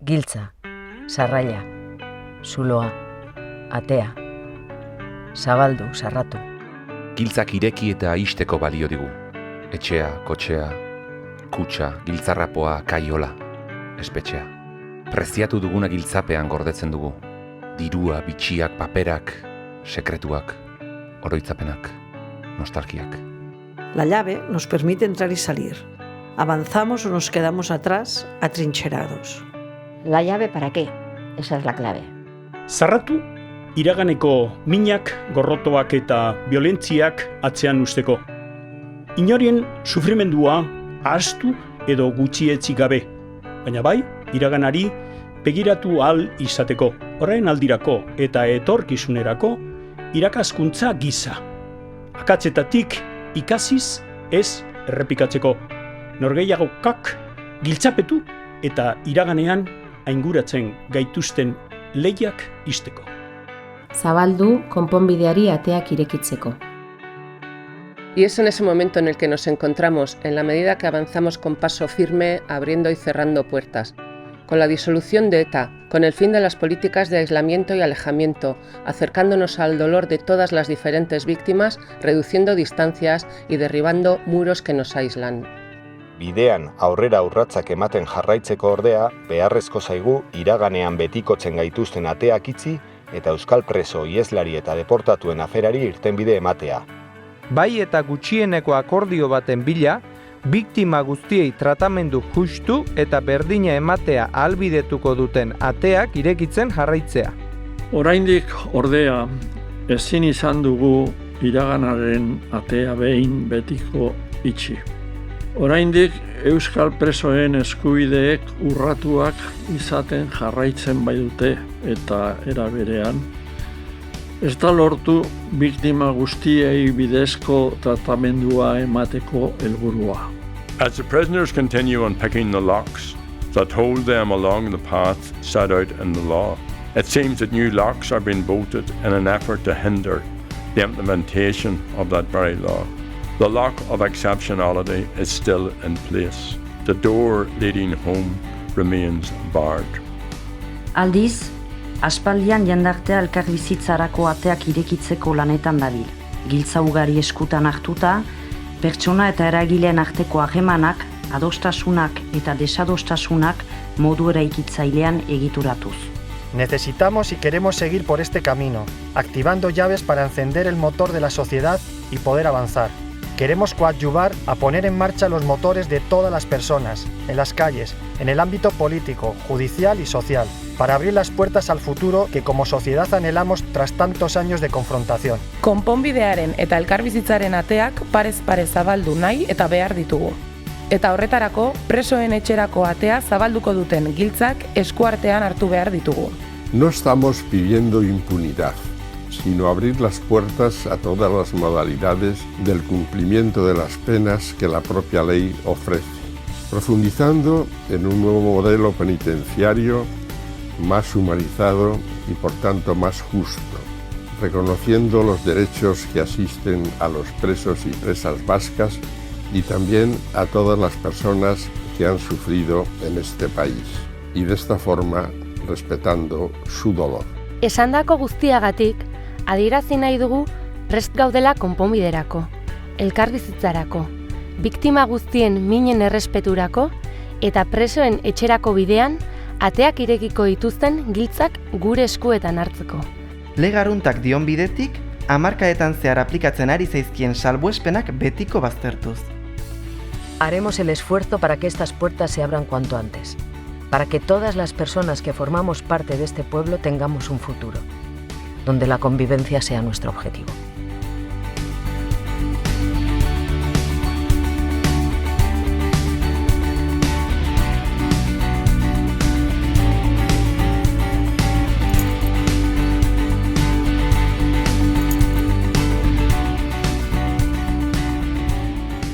Giltza, sarraila, zuloa, atea, zabaldu, sarratu. Giltzak ireki eta isteko balio digu. Etxea, kotxea, kutxa, giltzarrapoa, kaiola, espetxea. Preziatu duguna giltzapean gordetzen dugu. Dirua, bitxiak, paperak, sekretuak, oroitzapenak, nostalgiak. La llave nos permite entrar y salir. Avanzamos o nos quedamos atrás, atrincherados. ¿La llave para qué? Esa es la clave. Zarratu, iraganeko minak, gorrotoak eta violentziak atzean usteko. Inorien sufrimendua ahaztu edo gutxietzi gabe, baina bai, iraganari begiratu ahal izateko, orain aldirako eta etorkizunerako irakaskuntza giza. Akatzetatik ikasiz ez errepikatzeko, norgehiagokak giltzapetu eta iraganean ainguratzen gaituzten lehiak isteko. Zabaldu konponbideari ateak irekitzeko. Y es en ese momento en el que nos encontramos, en la medida que avanzamos con paso firme, abriendo y cerrando puertas. Con la disolución de ETA, con el fin de las políticas de aislamiento y alejamiento, acercándonos al dolor de todas las diferentes víctimas, reduciendo distancias y derribando muros que nos aíslan. Bidean aurrera urratsak ematen jarraitzeko ordea, beharrezko zaigu iraganean betikotzen gaituzten ateak itzi eta euskal preso, ieslari eta deportatuen aferari irtenbide ematea. Bai eta gutxieneko akordio baten bila, biktima guztiei tratamendu justu eta berdina ematea ahalbidetuko duten ateak irekitzen jarraitzea. Oraindik ordea, ezin izan dugu iraganaren atea behin betiko itxi. Oraindik euskal presoen eskubideek urratuak izaten jarraitzen baitute eta era berean, ez da lortu biktima guztiei bidezko tratamendua emateko helburua. As the prisoners continue unpicking the locks that hold them along the path set out in the law, it seems that new locks are being bolted in an effort to hinder the implementation of that very law. The lock of exceptionality is still in place. The door leading home remains barred. Aldiz, aspaldian jendartea elkarbizitzarako ateak irekitzeko lanetan dabil. Giltza ugari eskutan hartuta, pertsona eta eragileen arteko harremanak, adostasunak eta desadostasunak modu eraikitzailean egituratuz. Necesitamos y queremos seguir por este camino, activando llaves para encender el motor de la sociedad y poder avanzar. Queremos coadyuvar a poner en marcha los motores de todas las personas, en las calles, en el ámbito político, judicial y social, para abrir las puertas al futuro que como sociedad anhelamos tras tantos años de confrontación. Konponbidearen eta elkarbizitzaren ateak parez pare zabaldu nahi eta behar ditugu. Eta horretarako, presoen etxerako atea zabalduko duten giltzak eskuartean hartu behar ditugu. No estamos pidiendo impunidad, sino abrir las puertas a todas las modalidades del cumplimiento de las penas que la propia ley ofrece, profundizando en un nuevo modelo penitenciario más humanizado y por tanto más justo, reconociendo los derechos que asisten a los presos y presas vascas y también a todas las personas que han sufrido en este país, y de esta forma respetando su dolor. Esandako guztiagatik, adierazi nahi dugu prest gaudela konponbiderako, elkarbizitzarako, biktima guztien minen errespeturako eta presoen etxerako bidean ateak irekiko dituzten giltzak gure eskuetan hartzeko. Legaruntak dion bidetik, hamarkadetan zehar aplikatzen ari zaizkien salbuespenak betiko baztertuz. Haremos el esfuerzo para que estas puertas se abran cuanto antes, para que todas las personas que formamos parte de este pueblo tengamos un futuro, donde la convivencia sea nuestro objetivo.